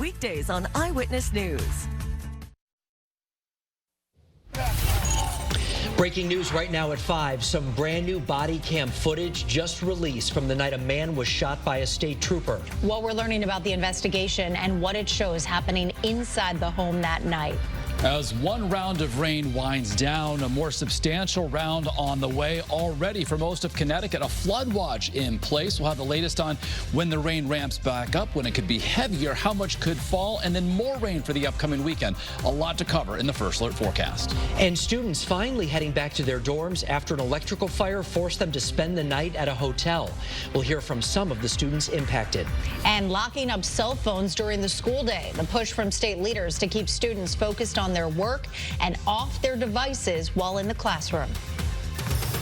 weekdays on Eyewitness News. Breaking news right now at 5. Some brand new body cam footage just released from the night a man was shot by a state trooper. Well, we're learning about the investigation and what it shows happening inside the home that night. As one round of rain winds down, a more substantial round on the way already for most of Connecticut. A flood watch in place. We'll have the latest on when the rain ramps back up, when it could be heavier, how much could fall, and then more rain for the upcoming weekend. A lot to cover in the First Alert forecast. And students finally heading back to their dorms after an electrical fire forced them to spend the night at a hotel. We'll hear from some of the students impacted. And locking up cell phones during the school day. The push from state leaders to keep students focused on their work and off their devices while in the classroom.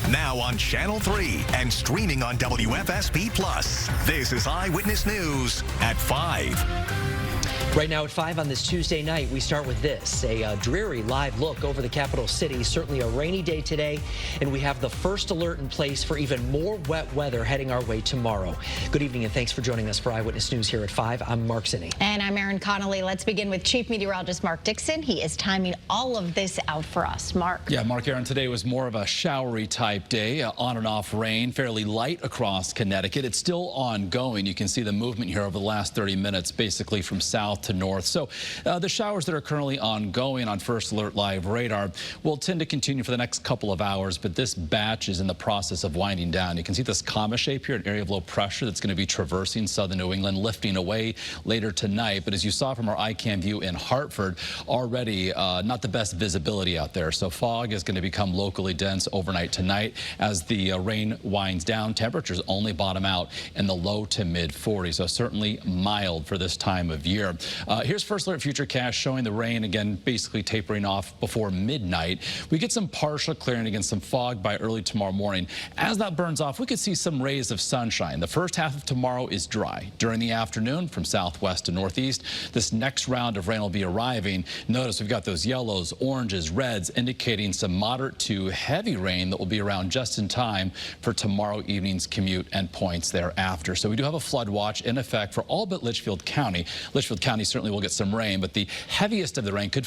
Now on Channel 3 and streaming on WFSB+. This is Eyewitness News at 5. Right now at 5 on this Tuesday night, we start with this, a dreary live look over the capital city. Certainly a rainy day today, and we have the first alert in place for even more wet weather heading our way tomorrow. Good evening, and thanks for joining us for Eyewitness News here at 5. I'm Mark Zinni. And I'm Erin Connolly. Let's begin with Chief Meteorologist Mark Dixon. He is timing all of this out for us. Mark. Yeah, Mark, Erin, today was more of a showery type day, on and off rain, fairly light across Connecticut. It's still ongoing. You can see the movement here over the last 30 minutes, basically from south to north. So the showers that are currently ongoing on First Alert Live radar will tend to continue for the next couple of hours, but this batch is in the process of winding down. You can see this comma shape here, an area of low pressure that's going to be traversing southern New England, lifting away later tonight. But as you saw from our iCam view in Hartford, already not the best visibility out there. So fog is going to become locally dense overnight tonight. As the rain winds down, temperatures only bottom out in the low to mid 40s. So certainly mild for this time of year. Here's First Alert Futurecast showing the rain again basically tapering off before midnight. We get some partial clearing against some fog by early tomorrow morning. As that burns off, we could see some rays of sunshine. The first half of tomorrow is dry. During the afternoon from southwest to northeast, this next round of rain will be arriving. Notice we've got those yellows, oranges, reds indicating some moderate to heavy rain that will be around just in time for tomorrow evening's commute and points thereafter. So we do have a flood watch in effect for all but Litchfield County. Litchfield County certainly will get some rain, but the heaviest of the rain could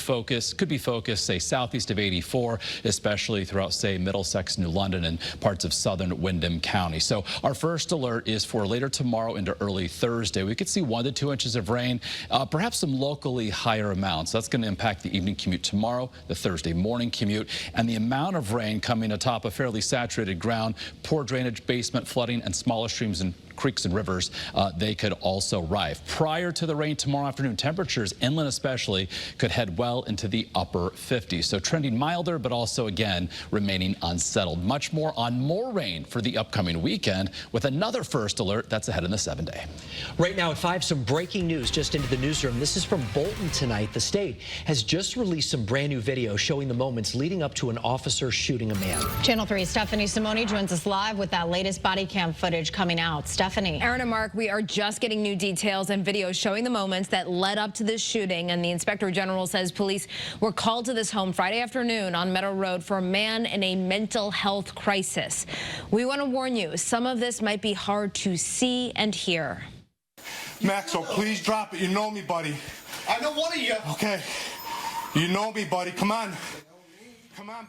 be focused, say, southeast of 84, especially throughout, say, Middlesex, New London, and parts of southern Windham County. So our first alert is for later tomorrow into early Thursday. We could see 1 to 2 inches of rain, perhaps some locally higher amounts. That's going to impact the evening commute tomorrow, the Thursday morning commute, and the amount of rain coming atop a fairly saturated ground, poor drainage, basement flooding, and smaller streams and creeks and rivers, they could also rise. Prior to the rain tomorrow afternoon, temperatures, inland especially, could head well into the upper 50s. So trending milder, but also, again, remaining unsettled. Much more on more rain for the upcoming weekend with another first alert that's ahead in the 7-day. Right now at 5, some breaking news just into the newsroom. This is from Bolton tonight. The state has just released some brand new video showing the moments leading up to an officer shooting a man. Channel 3's Stephanie Simone joins us live with that latest body cam footage coming out. Stephanie. Erin and Mark, we are just getting new details and videos showing the moments that led up to this shooting, and the Inspector General says police were called to this home Friday afternoon on Meadow Road for a man in a mental health crisis. We want to warn you, some of this might be hard to see and hear. Maxwell, please drop it. You know me, buddy. I know one of you. Okay. You know me, buddy. Come on.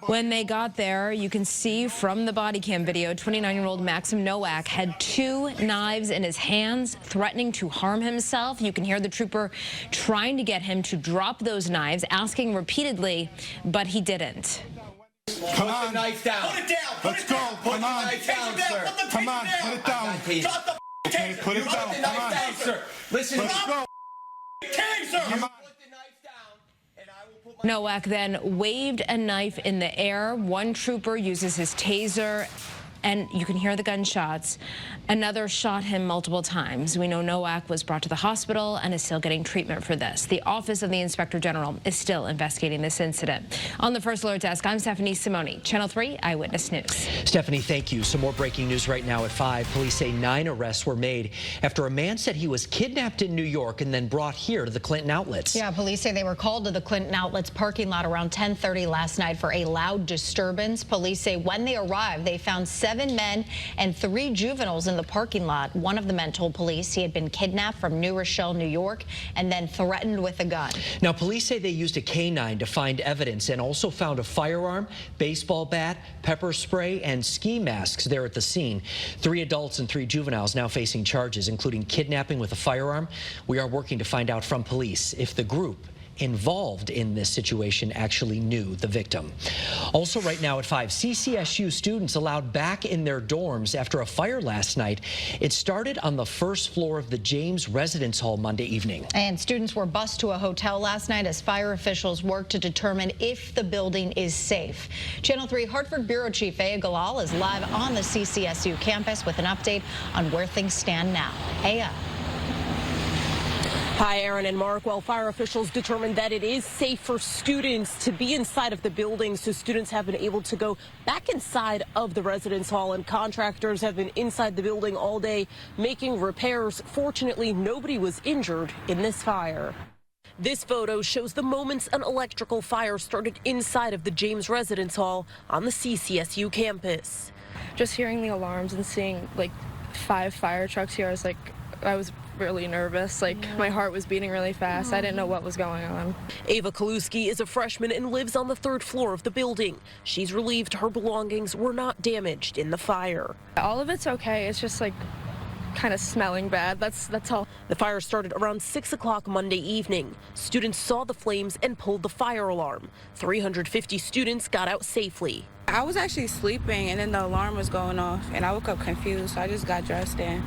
When they got there, you can see from the body cam video, 29-year-old Maxim Nowak had 2 knives in his hands, threatening to harm himself. You can hear the trooper trying to get him to drop those knives, asking repeatedly, but he didn't. Come on. Put the knife down. Put it down. Let's go. Put Come the on. knife down, sir. Come on. Put it down. Drop the taser. Put it down. Put the knife down, sir. Listen. Let's go. Taser. Come on. Nowak then waved a knife in the air. One trooper uses his taser, and you can hear the gunshots. Another shot him multiple times. We know Nowak was brought to the hospital and is still getting treatment for this. The Office of the Inspector General is still investigating this incident. On the First Alert Desk, I'm Stephanie Simone, Channel 3 Eyewitness News. Stephanie, thank you. Some more breaking news right now at 5. Police say 9 arrests were made after a man said he was kidnapped in New York and then brought here to the Clinton Outlets. Yeah, police say they were called to the Clinton Outlets parking lot around 10:30 last night for a loud disturbance. Police say when they arrived, they found 7 men and 3 juveniles in the parking lot. One of the men told police he had been kidnapped from New Rochelle, New York, and then threatened with a gun. Now, police say they used a canine to find evidence and also found a firearm, baseball bat, pepper spray, and ski masks there at the scene. 3 adults and 3 juveniles now facing charges, including kidnapping with a firearm. We are working to find out from police if the group involved in this situation actually knew the victim. Also right now at 5, CCSU students allowed back in their dorms after a fire last night. It started on the first floor of the James Residence Hall Monday evening. And students were bused to a hotel last night as fire officials worked to determine if the building is safe. Channel 3 Hartford Bureau Chief Aya Galal is live on the CCSU campus with an update on where things stand now. Aya. Hi, Aaron and Mark. Well, fire officials determined that it is safe for students to be inside of the building, so students have been able to go back inside of the residence hall, and contractors have been inside the building all day making repairs. Fortunately, nobody was injured in this fire. This photo shows the moments an electrical fire started inside of the James Residence Hall on the CCSU campus. Just hearing the alarms and seeing like 5 fire trucks here, I was really nervous. My heart was beating really fast. I didn't know what was going on. Ava Kaluski is a freshman and lives on the 3rd floor of the building. She's relieved her belongings were not damaged in the fire. All of it's okay. It's just kind of smelling bad. That's all. The fire started around 6 o'clock Monday evening. Students saw the flames and pulled the fire alarm. 350 students got out safely. I was actually sleeping, and then the alarm was going off, and I woke up confused, so I just got dressed and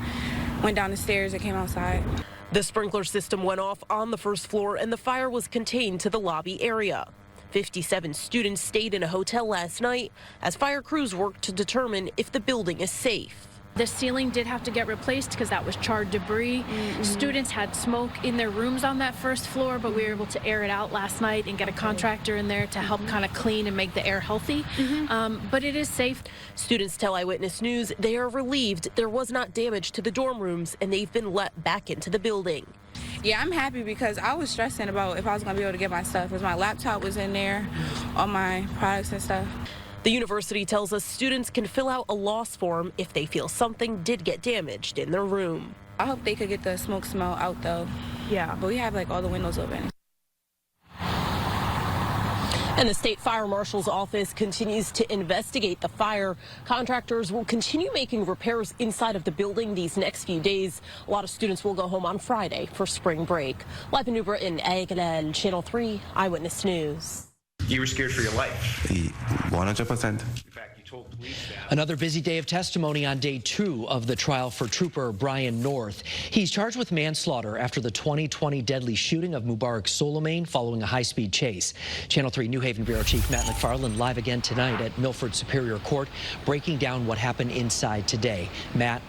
went down the stairs and came outside. The sprinkler system went off on the 1st floor, and the fire was contained to the lobby area. 57 students stayed in a hotel last night as fire crews worked to determine if the building is safe. The ceiling did have to get replaced because that was charred debris. Students had smoke in their rooms on that 1st floor, but we were able to air it out last night and get a contractor in there to help kind of clean and make the air healthy. But it is safe. Students tell Eyewitness News they are relieved there was not damage to the dorm rooms and they've been let back into the building. Yeah, I'm happy because I was stressing about if I was going to be able to get my stuff, because my laptop was in there, all my products and stuff. The university tells us students can fill out a loss form if they feel something did get damaged in their room. I hope they could get the smoke smell out, though. Yeah, but we have all the windows open. And the state fire marshal's office continues to investigate the fire. Contractors will continue making repairs inside of the building these next few days. A lot of students will go home on Friday for spring break. Live in New Britain, Aya Galal, Channel 3 Eyewitness News. You were scared for your life. 100%. In fact, you told police that. Another busy day of testimony on day 2 of the trial for Trooper Brian North. He's charged with manslaughter after the 2020 deadly shooting of Mubarak Suleiman following a high-speed chase. Channel 3 New Haven Bureau Chief Matt McFarland live again tonight at Milford Superior Court, breaking down what happened inside today. Matt.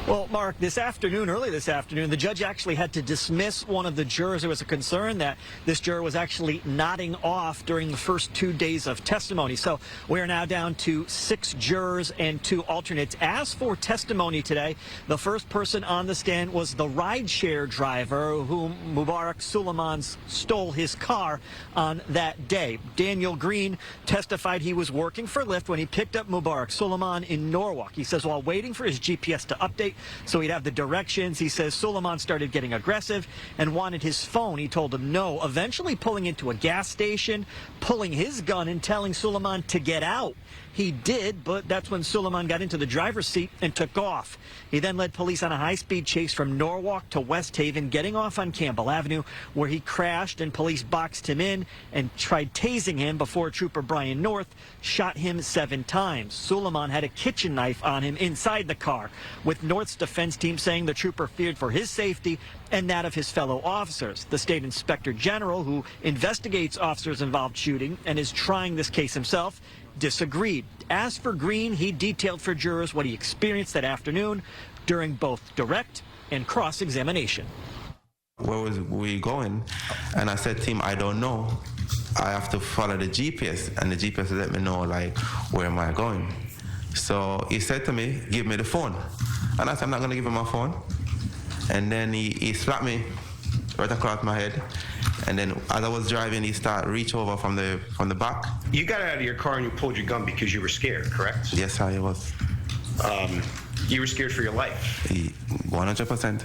Well, Mark, early this afternoon, the judge actually had to dismiss one of the jurors. There was a concern that this juror was actually nodding off during the first 2 days of testimony. So we are now down to 6 jurors and 2 alternates. As for testimony today, the first person on the stand was the rideshare driver whom Mubarak Suleiman stole his car on that day. Daniel Green testified he was working for Lyft when he picked up Mubarak Suleiman in Norwalk. He says while waiting for his GPS to update, so he'd have the directions, he says Suleiman started getting aggressive and wanted his phone. He told him no, eventually pulling into a gas station, pulling his gun and telling Suleiman to get out. He did, but that's when Suleiman got into the driver's seat and took off. He then led police on a high-speed chase from Norwalk to West Haven, getting off on Campbell Avenue, where he crashed and police boxed him in and tried tasing him before Trooper Brian North shot him 7 times. Suleiman had a kitchen knife on him inside the car, with North's defense team saying the trooper feared for his safety and that of his fellow officers. The state inspector general, who investigates officers involved shooting and is trying this case himself, disagreed. As for Green, he detailed for jurors what he experienced that afternoon during both direct and cross-examination. Where was we going? And I said to him, I don't know. I have to follow the GPS, and the GPS let me know, where am I going? So he said to me, give me the phone. And I said, I'm not going to give him my phone. And then he slapped me right across my head. And then as I was driving, he started reach over from the back. You got out of your car and you pulled your gun because you were scared, correct? Yes, I was. You were scared for your life. 100%.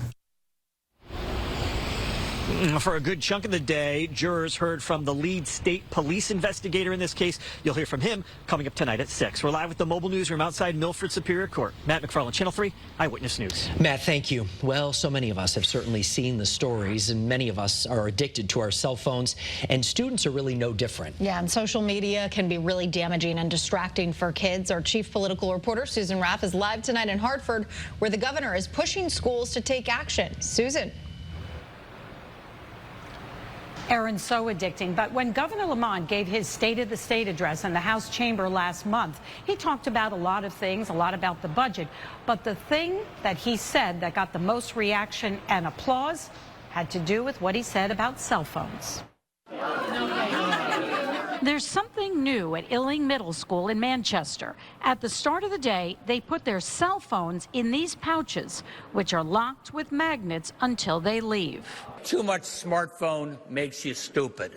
For a good chunk of the day, jurors heard from the lead state police investigator in this case. You'll hear from him coming up tonight at 6. We're live with the mobile newsroom outside Milford Superior Court. Matt McFarland, Channel 3 Eyewitness News. Matt, thank you. Well, so many of us have certainly seen the stories, and many of us are addicted to our cell phones, and students are really no different. Yeah, and social media can be really damaging and distracting for kids. Our chief political reporter, Susan Raff, is live tonight in Hartford, where the governor is pushing schools to take action. Susan. Aaron, so addicting. But when Governor Lamont gave his State of the State address in the House chamber last month, he talked about a lot of things, a lot about the budget. But the thing that he said that got the most reaction and applause had to do with what he said about cell phones. There's something new at Illing Middle School in Manchester. At the start of the day, they put their cell phones in these pouches, which are locked with magnets until they leave. Too much smartphone makes you stupid.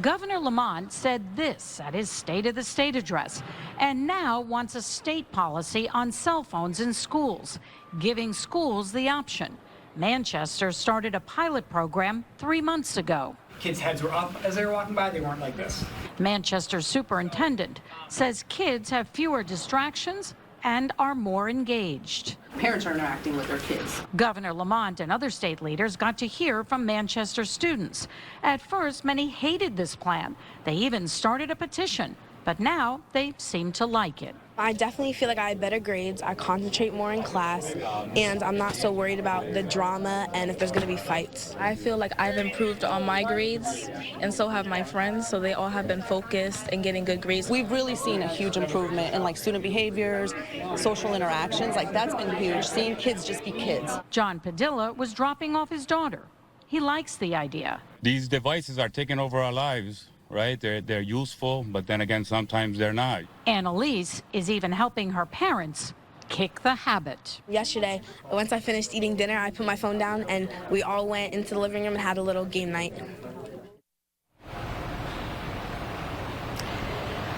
Governor Lamont said this at his State of the State address, and now wants a state policy on cell phones in schools, giving schools the option. Manchester started a pilot program 3 months ago. Kids' heads were up as they were walking by. They weren't like this. Manchester's superintendent says kids have fewer distractions and are more engaged. Parents are interacting with their kids. Governor Lamont and other state leaders got to hear from Manchester students. At first, many hated this plan. They even started a petition, but now they seem to like it. I definitely feel like I have better grades, I concentrate more in class, and I'm not so worried about the drama and if there's going to be fights. I feel like I've improved on my grades, and so have my friends, so they all have been focused and getting good grades. We've really seen a huge improvement in student behaviors, social interactions. That's been huge, seeing kids just be kids. John Padilla was dropping off his daughter. He likes the idea. These devices are taking over our lives. Right? They're useful, but then again, sometimes they're not. Annalise is even helping her parents kick the habit. Yesterday, once I finished eating dinner, I put my phone down and we all went into the living room and had a little game night.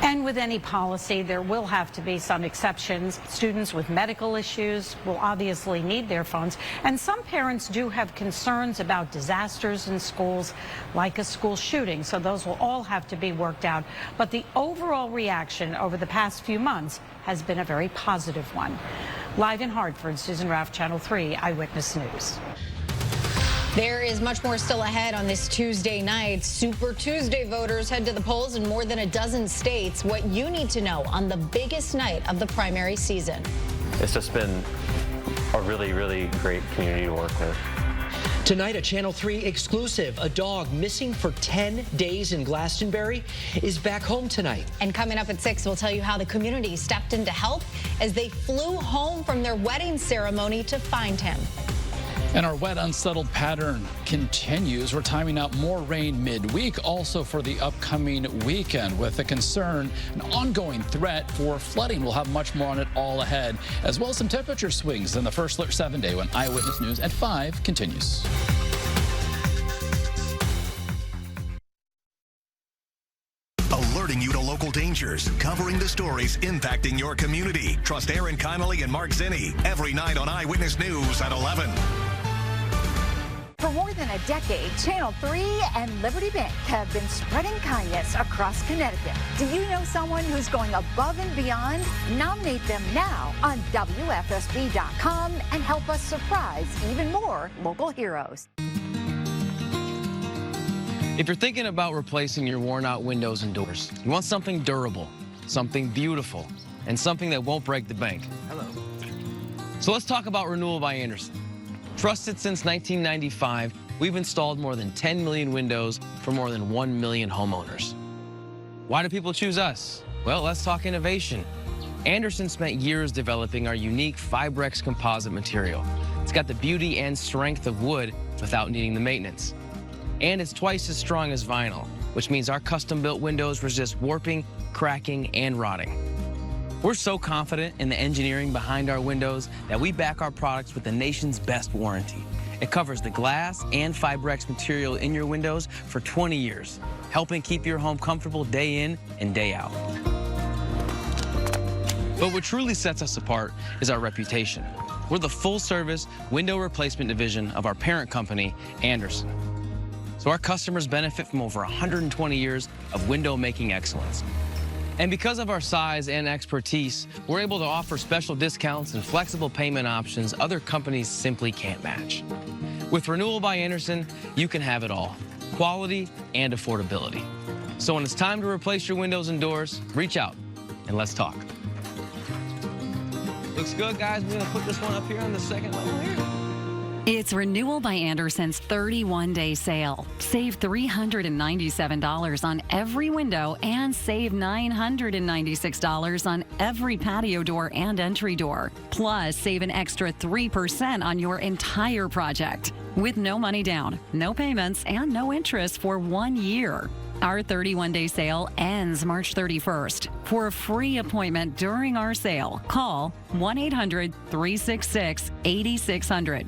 And with any policy, there will have to be some exceptions. Students with medical issues will obviously need their phones. And some parents do have concerns about disasters in schools, like a school shooting. So those will all have to be worked out. But the overall reaction over the past few months has been a very positive one. Live in Hartford, Susan Raff, Channel 3 Eyewitness News. There is much more still ahead on this Tuesday night. Super Tuesday voters head to the polls in more than a dozen states. What you need to know on the biggest night of the primary season. It's just been a really, really great community to work with. Tonight, a Channel 3 exclusive. A dog missing for 10 days in Glastonbury is back home tonight. And coming up at 6, we'll tell you how the community stepped in to help as they flew home from their wedding ceremony to find him. And our wet, unsettled pattern continues. We're timing out more rain midweek, also for the upcoming weekend, with a concern, an ongoing threat for flooding. We'll have much more on it all ahead, as well as some temperature swings in the first 7 day when Eyewitness News at 5 continues. Alerting you to local dangers, covering the stories impacting your community. Trust Aaron Connolly and Mark Zinni every night on Eyewitness News at 11. For more than a decade, Channel 3 and Liberty Bank have been spreading kindness across Connecticut. Do you know someone who's going above and beyond? Nominate them now on WFSB.com and help us surprise even more local heroes. If you're thinking about replacing your worn-out windows and doors, you want something durable, something beautiful, and something that won't break the bank. Hello. So let's talk about Renewal by Andersen. Trusted since 1995, we've installed more than 10 million windows for more than 1 million homeowners. Why do people choose us? Well, let's talk innovation. Andersen spent years developing our unique Fibrex composite material. It's got the beauty and strength of wood without needing the maintenance. And it's twice as strong as vinyl, which means our custom-built windows resist warping, cracking, and rotting. We're so confident in the engineering behind our windows that we back our products with the nation's best warranty. It covers the glass and Fibrex material in your windows for 20 years, helping keep your home comfortable day in and day out. But what truly sets us apart is our reputation. We're the full-service window replacement division of our parent company, Andersen. So our customers benefit from over 120 years of window-making excellence. And because of our size and expertise, we're able to offer special discounts and flexible payment options other companies simply can't match. With Renewal by Andersen, you can have it all, quality and affordability. So when it's time to replace your windows and doors, reach out and let's talk. Looks good, guys. We're gonna put this one up here on the second level here. It's Renewal by Andersen's 31-day sale. Save $397 on every window and save $996 on every patio door and entry door. Plus, save an extra 3% on your entire project. With no money down, no payments, and no interest for 1 year. Our 31-day sale ends March 31st. For a free appointment during our sale, call 1-800-366-8600.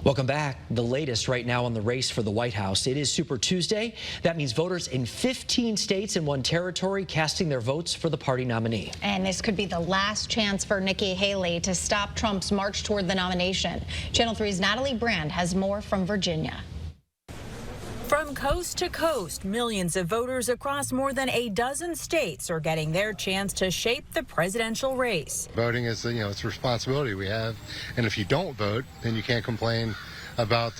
Welcome back. The latest right now on the race for the White House. It is Super Tuesday. That means voters in 15 states and 1 territory casting their votes for the party nominee. And this could be the last chance for Nikki Haley to stop Trump's march toward the nomination. Channel 3's Natalie Brand has more from Virginia. From coast to coast, millions of voters across more than a dozen states are getting their chance to shape the presidential race. Voting is, it's a responsibility we have. And if you don't vote, then you can't complain about,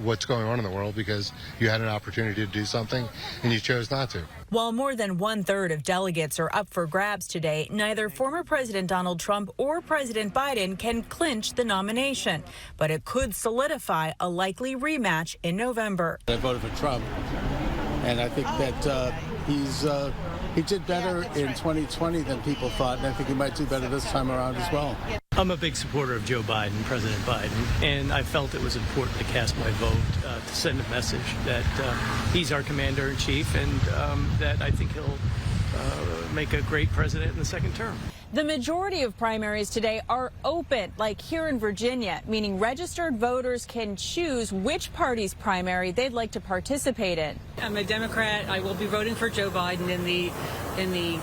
what's going on in the world because you had an opportunity to do something and you chose not to. While more than 1/3 of delegates are up for grabs today, neither former President Donald Trump or President Biden can clinch the nomination. But it could solidify a likely rematch in November. I voted for Trump, and I think that he did better in 2020 than people thought, and I think he might do better this time around as well. I'm a big supporter of Joe Biden, President Biden, and I felt it was important to cast my vote to send a message that he's our commander-in-chief and that I think he'll make a great president in the second term. The majority of primaries today are open, like here in Virginia, meaning registered voters can choose which party's primary they'd like to participate in. I'm a Democrat. I will be voting for Joe Biden in the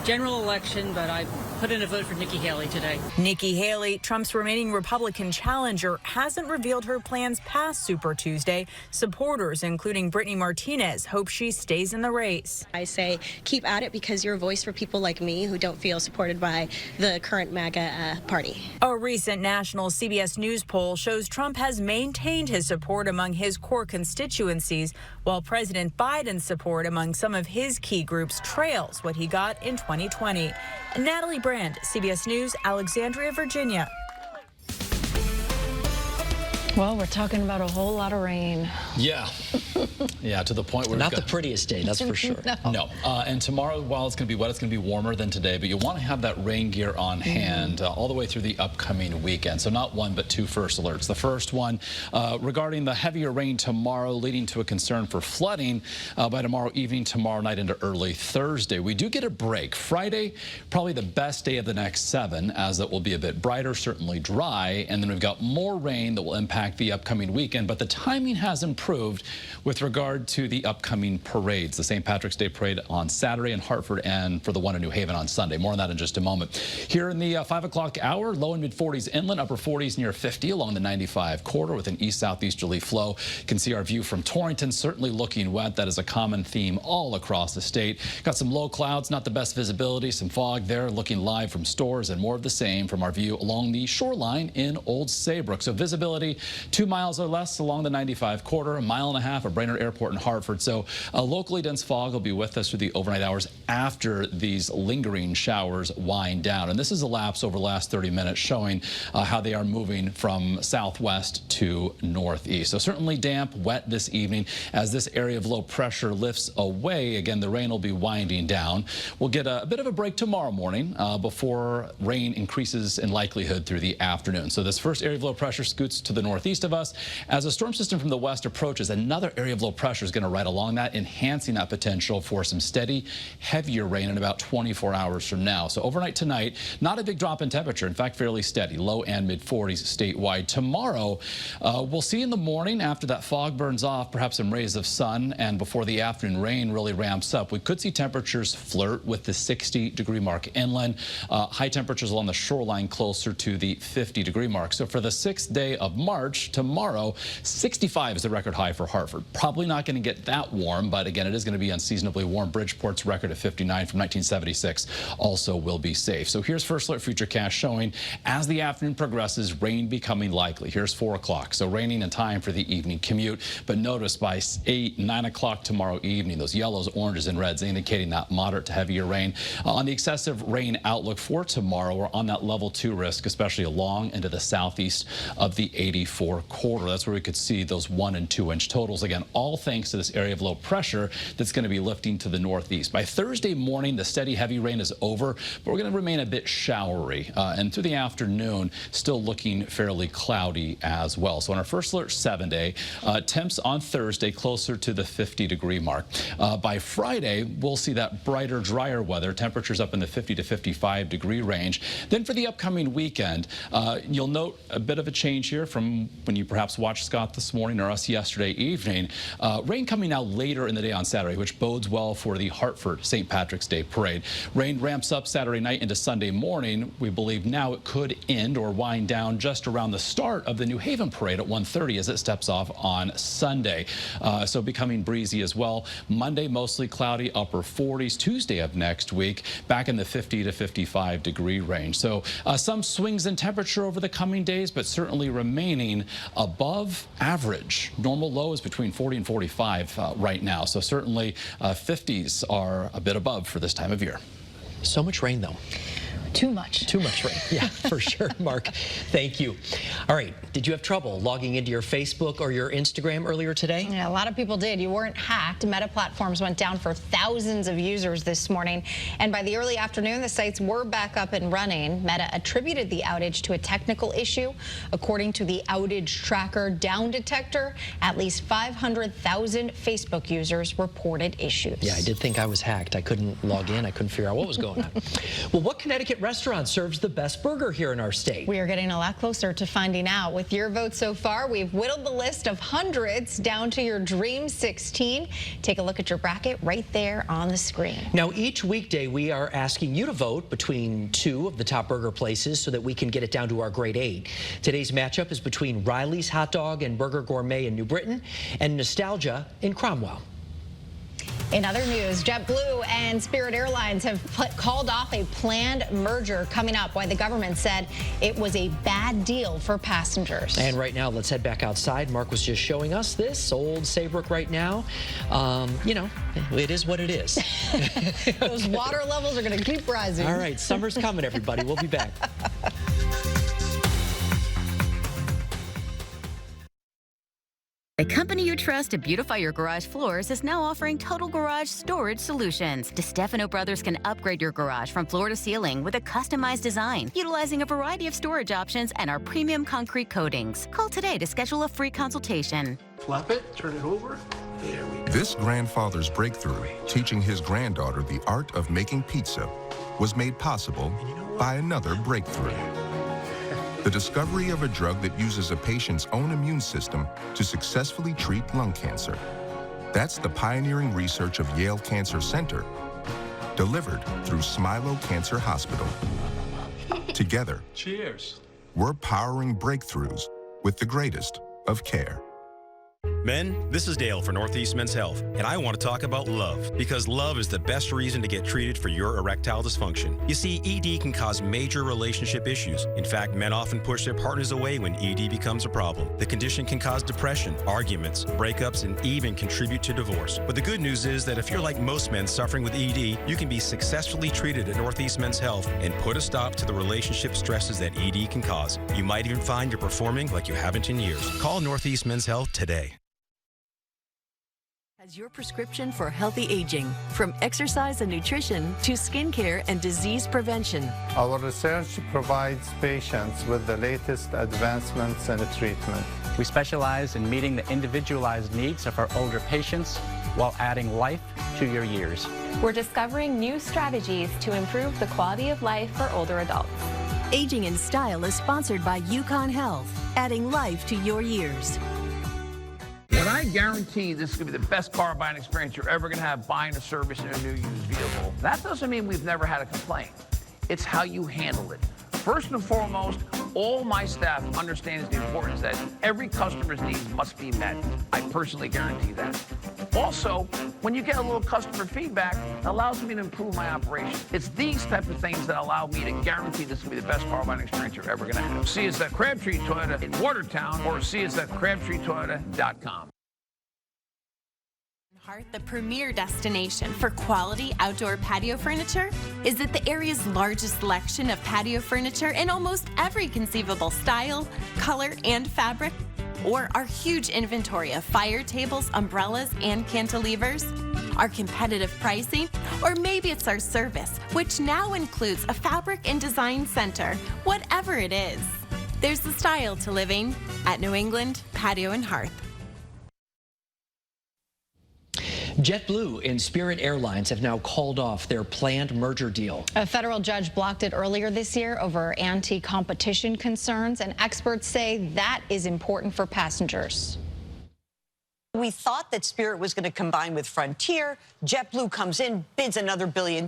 general election, but I put in a vote for Nikki Haley today. Nikki Haley, Trump's remaining Republican challenger, hasn't revealed her plans past Super Tuesday. Supporters, including Brittany Martinez, hope she stays in the race. I say keep at it because you're a voice for people like me who don't feel supported by the current MAGA party. A recent national CBS News poll shows Trump has maintained his support among his core constituencies, while President Biden's support among some of his key groups trails what he got in 2020. Natalie Brand, CBS News, Alexandria, Virginia. Well, we're talking about a whole lot of rain. Yeah. Yeah, to the point where not the prettiest day, that's for sure. No. And tomorrow, while it's going to be wet, it's going to be warmer than today, but you want to have that rain gear on hand all the way through the upcoming weekend. So not one, but 2 first alerts. The first one regarding the heavier rain tomorrow, leading to a concern for flooding by tomorrow evening, tomorrow night into early Thursday. We do get a break. Friday, probably the best day of the next 7, as it will be a bit brighter, certainly dry, and then we've got more rain that will impact the upcoming weekend, but the timing has improved with regard to the upcoming parades. The St. Patrick's Day Parade on Saturday in Hartford and for the one in New Haven on Sunday. More on that in just a moment. Here in the 5 o'clock hour, low and mid 40s inland, upper 40s near 50 along the 95 corridor with an east-southeasterly flow. You can see our view from Torrington, certainly looking wet. That is a common theme all across the state. Got some low clouds, not the best visibility, some fog there, looking live from stores and more of the same from our view along the shoreline in Old Saybrook. So visibility 2 miles or less along the 95 corridor, 1.5 miles at Brainerd Airport in Hartford. So locally dense fog will be with us through the overnight hours after these lingering showers wind down. And this is a lapse over the last 30 minutes showing how they are moving from southwest to northeast. So certainly damp, wet this evening as this area of low pressure lifts away. Again, the rain will be winding down. We'll get a bit of a break tomorrow morning before rain increases in likelihood through the afternoon. So this first area of low pressure scoots to the north northeast of us. As a storm system from the west approaches, another area of low pressure is going to ride along that, enhancing that potential for some steady, heavier rain in about 24 hours from now. So overnight tonight, not a big drop in temperature. In fact, fairly steady, low and mid 40s statewide. Tomorrow, we'll see in the morning after that fog burns off, perhaps some rays of sun, and before the afternoon rain really ramps up, we could see temperatures flirt with the 60-degree mark inland. High temperatures along the shoreline closer to the 50-degree mark. So for the 6th day of March, tomorrow, 65 is the record high for Hartford. Probably not going to get that warm, but again, it is going to be unseasonably warm. Bridgeport's record of 59 from 1976 also will be safe. So here's First Alert Futurecast showing as the afternoon progresses, rain becoming likely. Here's 4 o'clock. So raining in time for the evening commute. But notice by 8, 9 o'clock tomorrow evening, those yellows, oranges, and reds indicating that moderate to heavier rain. On the excessive rain outlook for tomorrow, we're on that level 2 risk, especially along into the southeast of the 84 corridor. That's where we could see those 1 and 2 inch totals. Again, all thanks to this area of low pressure that's going to be lifting to the northeast. By Thursday morning, the steady heavy rain is over, but we're going to remain a bit showery. And through the afternoon, still looking fairly cloudy as well. So on our First Alert 7-day, temps on Thursday closer to the 50-degree mark. By Friday, we'll see that brighter, drier weather, temperatures up in the 50 to 55-degree range. Then for the upcoming weekend, you'll note a bit of a change here from when you perhaps watched Scott this morning or us yesterday evening. Rain coming out later in the day on Saturday, which bodes well for the Hartford St. Patrick's Day parade. Rain ramps up Saturday night into Sunday morning. We believe now it could end or wind down just around the start of the New Haven parade at 1:30 as it steps off on Sunday. So becoming breezy as well. Monday, mostly cloudy, upper 40s. Tuesday of next week, back in the 50 to 55-degree range. So some swings in temperature over the coming days, but certainly remaining above average. Normal low is between 40 and 45 right now. So certainly 50s are a bit above for this time of year. So much rain, though. Too much. Too much rain. Yeah, for sure, Mark. Thank you. All right. Did you have trouble logging into your Facebook or your Instagram earlier today? Yeah, a lot of people did. You weren't hacked. Meta platforms went down for thousands of users this morning. And by the early afternoon, the sites were back up and running. Meta attributed the outage to a technical issue. According to the outage tracker down detector, at least 500,000 Facebook users reported issues. Yeah, I did think I was hacked. I couldn't log in. I couldn't figure out what was going on. Well, what Connecticut restaurant serves the best burger here in our state? We are getting a lot closer to finding out. With your vote so far, we've whittled the list of hundreds down to your dream 16. Take a look at your bracket right there on the screen. Now, each weekday, we are asking you to vote between 2 of the top burger places so that we can get it down to our grade 8. Today's matchup is between Riley's Hot Dog and Burger Gourmet in New Britain and Nostalgia in Cromwell. In other news, JetBlue and Spirit Airlines have called off a planned merger coming up, while the government said it was a bad deal for passengers. And right now, let's head back outside. Mark was just showing us this old Saybrook right now. You know, it is what it is. Those water levels are going to keep rising. All right, summer's coming, everybody. We'll be back. The company you trust to beautify your garage floors is now offering total garage storage solutions. DeStefano Brothers can upgrade your garage from floor to ceiling with a customized design, utilizing a variety of storage options and our premium concrete coatings. Call today to schedule a free consultation. Flap it, turn it over. There we go. This grandfather's breakthrough, teaching his granddaughter the art of making pizza, was made possible by another breakthrough. The discovery of a drug that uses a patient's own immune system to successfully treat lung cancer. That's the pioneering research of Yale Cancer Center, delivered through Smilo Cancer Hospital. Together, cheers. We're powering breakthroughs with the greatest of care. Men, this is Dale for Northeast Men's Health, and I want to talk about love, because love is the best reason to get treated for your erectile dysfunction. You see, ED can cause major relationship issues. In fact, men often push their partners away when ED becomes a problem. The condition can cause depression, arguments, breakups, and even contribute to divorce. But the good news is that if you're like most men suffering with ED, you can be successfully treated at Northeast Men's Health and put a stop to the relationship stresses that ED can cause. You might even find you're performing like you haven't in years. Call Northeast Men's Health today. Has your prescription for healthy aging, from exercise and nutrition to skincare and disease prevention. Our research provides patients with the latest advancements in treatment. We specialize in meeting the individualized needs of our older patients while adding life to your years. We're discovering new strategies to improve the quality of life for older adults. Aging in Style is sponsored by Yukon Health, adding life to your years. But I guarantee this is going to be the best car buying experience you're ever going to have buying a service in a new used vehicle. That doesn't mean we've never had a complaint. It's how you handle it. First and foremost, all my staff understands the importance that every customer's needs must be met. I personally guarantee that. Also, when you get a little customer feedback, it allows me to improve my operation. It's these type of things that allow me to guarantee this will be the best car buying experience you're ever going to have. See us at Crabtree Toyota in Watertown or see us at CrabtreeToyota.com. The premier destination for quality outdoor patio furniture is at the area's largest selection of patio furniture in almost every conceivable style, color, and fabric, or our huge inventory of fire tables, umbrellas, and cantilevers, our competitive pricing, or maybe it's our service, which now includes a fabric and design center. Whatever it is, there's the style to living at New England Patio and Hearth. JetBlue and Spirit Airlines have now called off their planned merger deal. A federal judge blocked it earlier this year over anti-competition concerns, and experts say that is important for passengers. We thought that Spirit was going to combine with Frontier. JetBlue comes in, bids another $1 billion.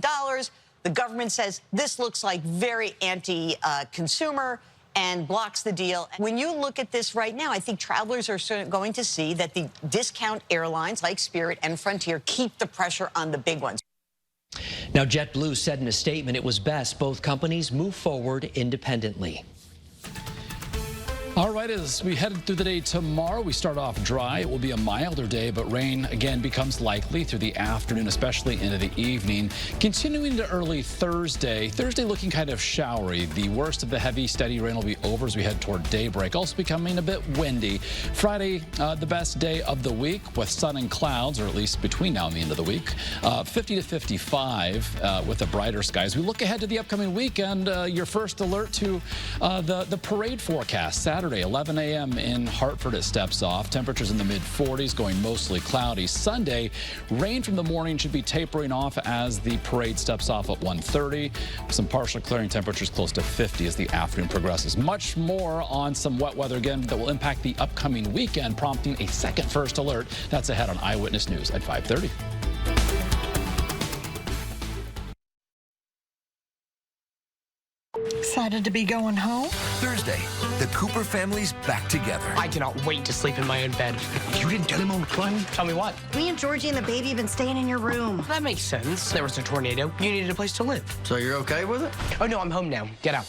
The government says this looks like very anti-consumer and blocks the deal. When you look at this right now, I think travelers are going to see that the discount airlines like Spirit and Frontier keep the pressure on the big ones. Now, JetBlue said in a statement it was best both companies move forward independently. All right, as we head through the day tomorrow, we start off dry. It will be a milder day, but rain again becomes likely through the afternoon, especially into the evening. Continuing to early Thursday. Thursday looking kind of showery. The worst of the heavy, steady rain will be over as we head toward daybreak. Also becoming a bit windy. Friday, the best day of the week with sun and clouds, or at least between now and the end of the week. 50 to 55 with the brighter skies. We look ahead to the upcoming weekend. Your first alert to the parade forecast. Saturday, 11 a.m. in Hartford, it steps off. Temperatures in the mid-40s, going mostly cloudy. Sunday, rain from the morning should be tapering off as the parade steps off at 1:30. Some partial clearing, temperatures close to 50 as the afternoon progresses. Much more on some wet weather again that will impact the upcoming weekend, prompting a second first alert. That's ahead on Eyewitness News at 5:30. Excited to be going home? Thursday, the Cooper family's back together. I cannot wait to sleep in my own bed. You didn't tell him on the plane? Tell me what? Me and Georgie and the baby have been staying in your room. That makes sense. There was a tornado. You needed a place to live. So you're okay with it? Oh, no, I'm home now. Get out.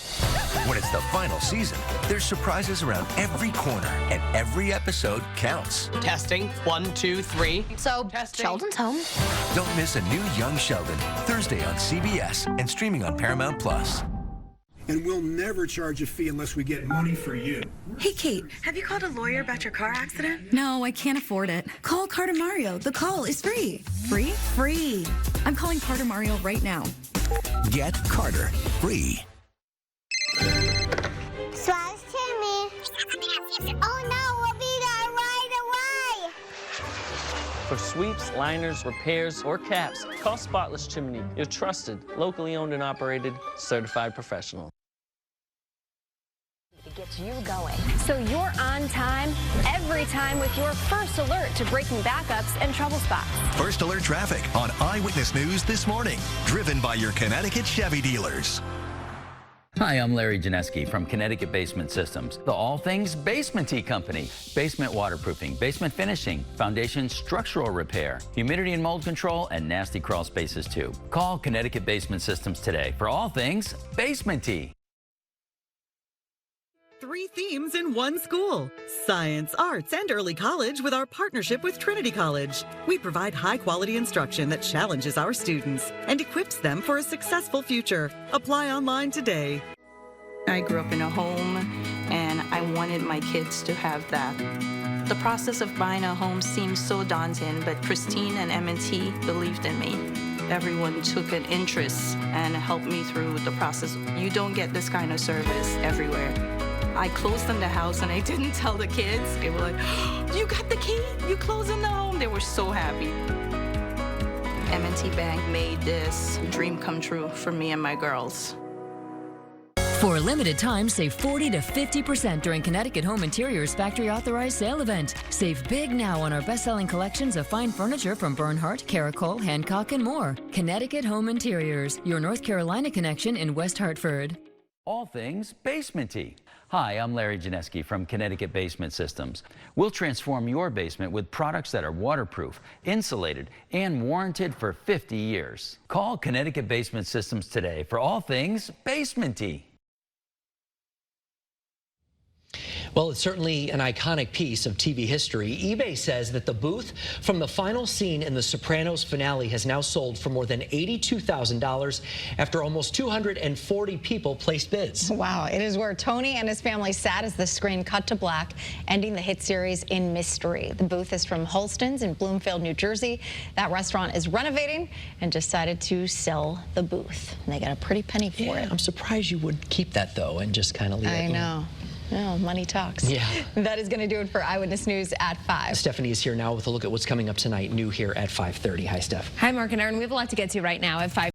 When it's the final season, there's surprises around every corner, and every episode counts. Testing. 1, 2, 3. So, Sheldon's home. Don't miss a new Young Sheldon, Thursday on CBS and streaming on Paramount+. And we'll never charge a fee unless we get money for you. Hey, Kate, have you called a lawyer about your car accident? No, I can't afford it. Call Carter Mario. The call is free. Free? Free. I'm calling Carter Mario right now. Get Carter free. Swash Timmy. Oh no, we'll be there right away. For sweeps, liners, repairs, or caps, call Spotless Chimney, your trusted, locally owned and operated, certified professional. It gets you going. So you're on time every time with your first alert to breaking backups and trouble spots. First Alert Traffic on Eyewitness News this morning, driven by your Connecticut Chevy dealers. Hi, I'm Larry Janeski from Connecticut Basement Systems, the all things basement-y company. Basement waterproofing, basement finishing, foundation structural repair, humidity and mold control, and nasty crawl spaces too. Call Connecticut Basement Systems today for all things basement-y. 3 themes in one school: science, arts, and early college with our partnership with Trinity College. We provide high-quality instruction that challenges our students and equips them for a successful future. Apply online today. I grew up in a home, and I wanted my kids to have that. The process of buying a home seemed so daunting, but Christine and M&T believed in me. Everyone took an interest and helped me through the process. You don't get this kind of service everywhere. I closed on the house and I didn't tell the kids. They were like, oh, you got the key? You closed on the home? They were so happy. M&T Bank made this dream come true for me and my girls. For a limited time, save 40 to 50% during Connecticut Home Interiors Factory Authorized Sale Event. Save big now on our best-selling collections of fine furniture from Bernhardt, Caracol, Hancock, and more. Connecticut Home Interiors, your North Carolina connection in West Hartford. All things basement-y. Hi, I'm Larry Janeski from Connecticut Basement Systems. We'll transform your basement with products that are waterproof, insulated, and warranted for 50 years. Call Connecticut Basement Systems today for all things basement-y. Well, it's certainly an iconic piece of TV history. eBay says that the booth from the final scene in The Sopranos finale has now sold for more than $82,000 after almost 240 people placed bids. Wow, it is where Tony and his family sat as the screen cut to black, ending the hit series in mystery. The booth is from Holston's in Bloomfield, New Jersey. That restaurant is renovating and decided to sell the booth. And they got a pretty penny for it. I'm surprised you would keep that, though, and just kind of leave it. I know. Oh, money talks. Yeah. That is going to do it for Eyewitness News at 5. Stephanie is here now with a look at what's coming up tonight, new here at 5:30. Hi, Steph. Hi, Mark and Aaron. We have a lot to get to right now at 5.